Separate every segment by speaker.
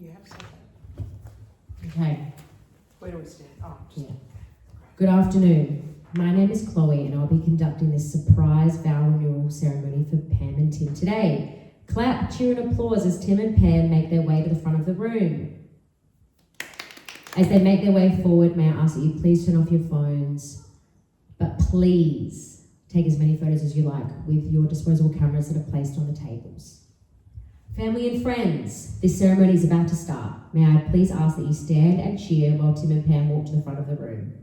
Speaker 1: You have said that.
Speaker 2: Okay,
Speaker 1: Where do we stand? Oh, just,
Speaker 2: yeah. Good afternoon. My name is Chloe and I'll be conducting this surprise vow renewal ceremony for Pam and Tim today. Clap, cheer and applause as Tim and Pam make their way to the front of the room. As they make their way forward, may I ask that you please turn off your phones, but please take as many photos as you like with your disposable cameras that are placed on the tables. Family and friends, this ceremony is about to start. May I please ask that you stand and cheer while Tim and Pam walk to the front of the room.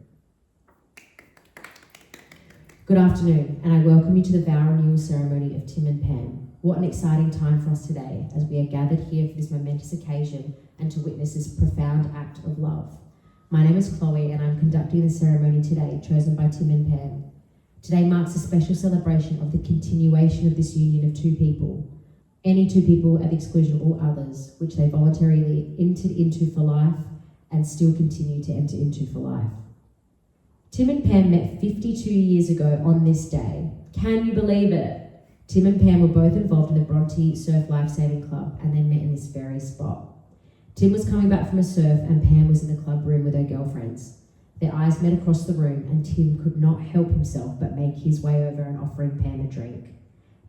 Speaker 2: Good afternoon, and I welcome you to the vow renewal ceremony of Tim and Pam. What an exciting time for us today as we are gathered here for this momentous occasion and to witness this profound act of love. My name is Chloe and I'm conducting the ceremony today, chosen by Tim and Pam. Today marks a special celebration of the continuation of this union of two people. Any two people at the exclusion of all others, which they voluntarily entered into for life and still continue to enter into for life. Tim and Pam met 52 years ago on this day. Can you believe it? Tim and Pam were both involved in the Bronte Surf Lifesaving Club and they met in this very spot. Tim was coming back from a surf and Pam was in the club room with her girlfriends. Their eyes met across the room and Tim could not help himself but make his way over and offering Pam a drink.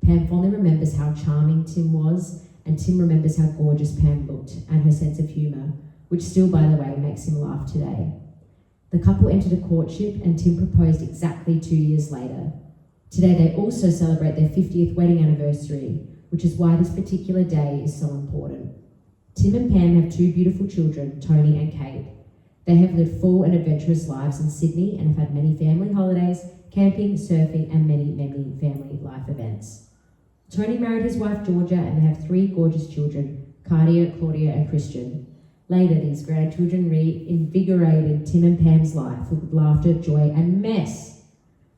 Speaker 2: Pam fondly remembers how charming Tim was, and Tim remembers how gorgeous Pam looked and her sense of humour, which still, by the way, makes him laugh today. The couple entered a courtship and Tim proposed exactly 2 years later. Today they also celebrate their 50th wedding anniversary, which is why this particular day is so important. Tim and Pam have two beautiful children, Tony and Kate. They have lived full and adventurous lives in Sydney and have had many family holidays, camping, surfing, and many family life events. Tony married his wife Georgia and they have three gorgeous children, Cardia, Claudia, and Christian. Later, these grandchildren reinvigorated Tim and Pam's life with laughter, joy, and mess.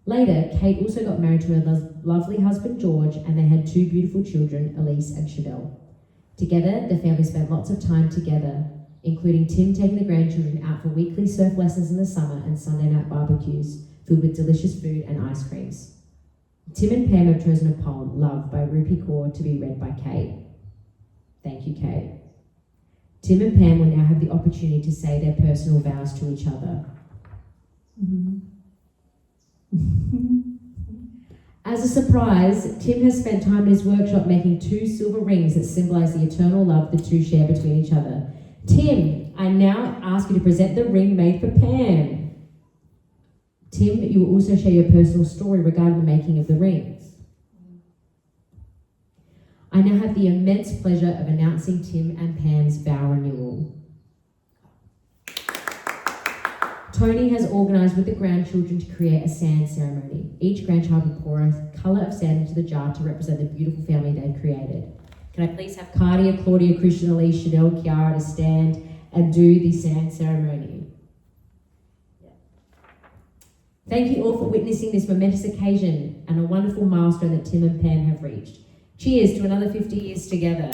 Speaker 2: Later, Kate also got married to her lovely husband George and they had two beautiful children, Elise and Chadelle. Together, the family spent lots of time together, including Tim taking the grandchildren out for weekly surf lessons in the summer and Sunday night barbecues filled with delicious food and ice creams. Tim and Pam have chosen a poem, Love, by Rupi Kaur, to be read by Kate. Thank you, Kate. Tim and Pam will now have the opportunity to say their personal vows to each other. As a surprise, Tim has spent time in his workshop making two silver rings that symbolise the eternal love the two share between each other. Tim, I now ask you to present the ring made for Pam. Tim, you will also share your personal story regarding the making of the rings. I now have the immense pleasure of announcing Tim and Pam's vow renewal. Tony has organised with the grandchildren to create a sand ceremony. Each grandchild will pour a colour of sand into the jar to represent the beautiful family they've created. Can I please have Cardia, Claudia, Christian, Elise, Chadelle, Kiara to stand and do the sand ceremony? Thank you all for witnessing this momentous occasion and a wonderful milestone that Tim and Pam have reached. Cheers to another 50 years together.